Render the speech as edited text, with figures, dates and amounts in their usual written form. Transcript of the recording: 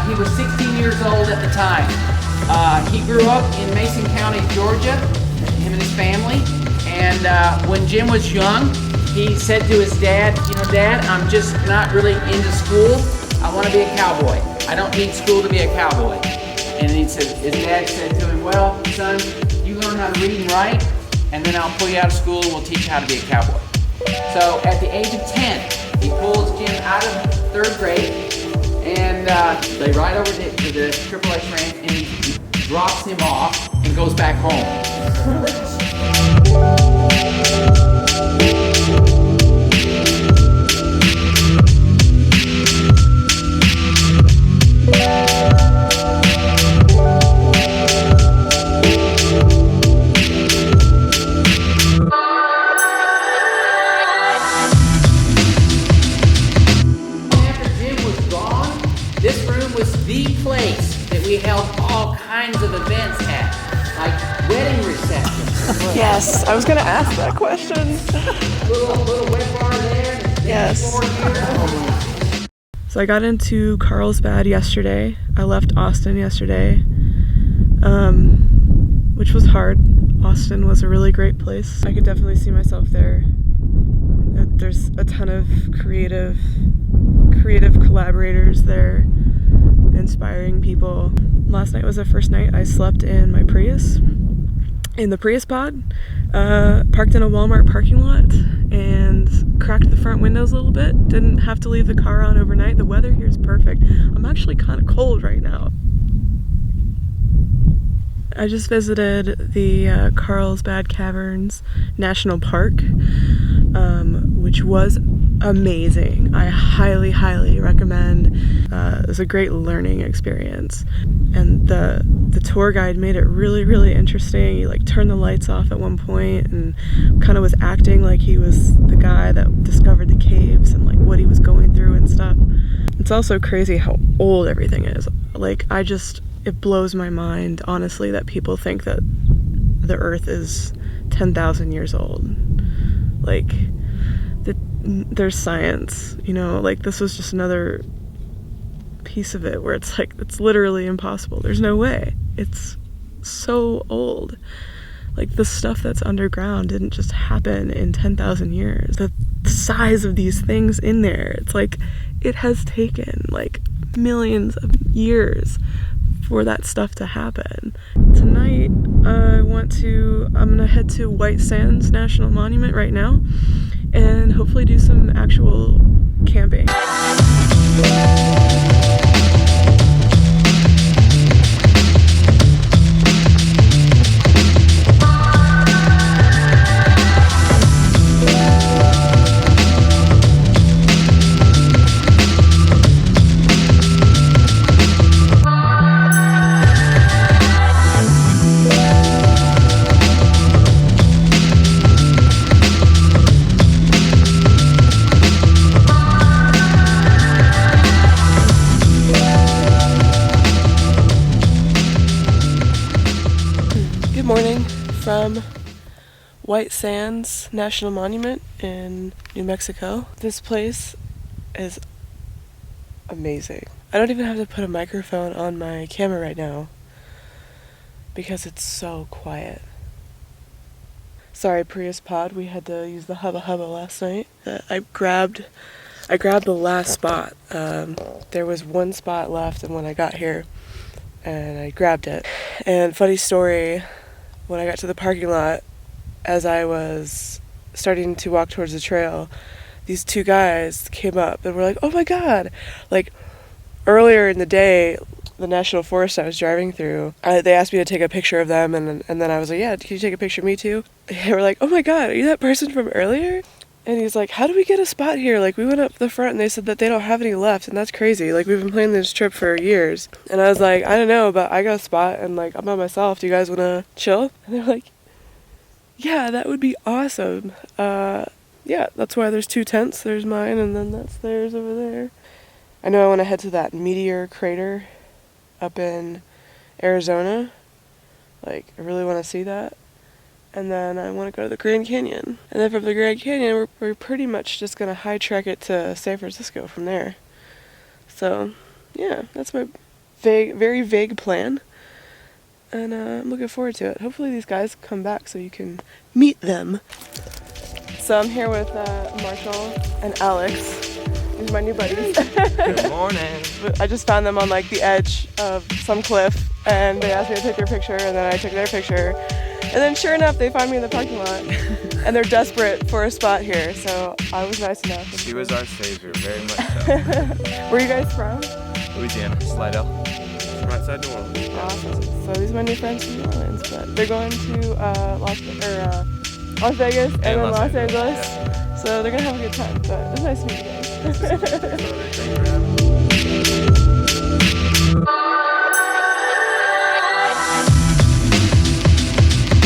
he was 16 years old at the time. He grew up in Mason County, Georgia, him and his family. And when Jim was young, he said to his dad, you know, Dad, I'm just not really into school. I want to be a cowboy. I don't need school to be a cowboy. And his dad said to him, well, son, you learn how to read and write, and then I'll pull you out of school and we'll teach you how to be a cowboy. So at the age of 10, he pulls Jim out of 3rd grade, and they ride over to the AAA ranch, and he drops him off and goes back home. This room was the place that we held all kinds of events at, like wedding receptions. Yes, I was going to ask that question. little wet bar there. Yes. So I got into Carlsbad yesterday. I left Austin yesterday, which was hard. Austin was a really great place. I could definitely see myself there. There's a ton of creative collaborators there, inspiring people. Last night was the first night I slept in my Prius, in the Prius pod, parked in a Walmart parking lot and cracked the front windows a little bit. Didn't have to leave the car on overnight. The weather here is perfect. I'm actually kind of cold right now. I just visited the Carlsbad Caverns National Park, which was amazing. I highly, highly recommend. It was a great learning experience, and the tour guide made it really, really interesting. He turned the lights off at one point and kind of was acting like he was the guy that discovered the caves and what he was going through and stuff. It's also crazy how old everything is. It blows my mind, honestly, that people think that the Earth is 10,000 years old. There's science, this was just another piece of it where it's literally impossible. There's no way. It's so old. The stuff that's underground didn't just happen in 10,000 years. The size of these things in there, it has taken millions of years for that stuff to happen. Tonight, I'm gonna head to White Sands National Monument right now and hopefully do some actual camping. Morning from White Sands National Monument in New Mexico. This place is amazing. I don't even have to put a microphone on my camera right now because it's so quiet. Sorry, Prius pod, we had to use the Hubba Hubba last night. I grabbed the last spot. There was one spot left, and when I got here, and I grabbed it. And funny story, when I got to the parking lot, as I was starting to walk towards the trail, these two guys came up and were like, oh my god! Earlier in the day, the national forest I was driving through, they asked me to take a picture of them, and then I was like, yeah, can you take a picture of me too? They were like, oh my god, are you that person from earlier? And he's like, how do we get a spot here? We went up the front and they said that they don't have any left, and that's crazy. We've been planning this trip for years. And I was like, I don't know, but I got a spot and I'm by myself. Do you guys want to chill? And they're like, yeah, that would be awesome. Yeah, that's why there's two tents. There's mine and then that's theirs over there. I know I want to head to that meteor crater up in Arizona. I really want to see that. And then I want to go to the Grand Canyon. And then from the Grand Canyon, we're pretty much just going to high trek it to San Francisco from there. So, yeah, that's my very vague plan. And I'm looking forward to it. Hopefully these guys come back so you can meet them. So I'm here with Marshall and Alex. These are my new buddies. Good morning. I just found them on like the edge of some cliff, and they asked me to take their picture, and then I took their picture. And then sure enough, they find me in the parking lot, and they're desperate for a spot here, so I was nice enough. She was our savior, very much so. Where are you guys from? Louisiana, Slidell. From outside New Orleans. Awesome. So these are my new friends from New Orleans, but they're going to Las Vegas and then Los Angeles. Yeah. So they're gonna have a good time. But it's nice to meet you guys. Thank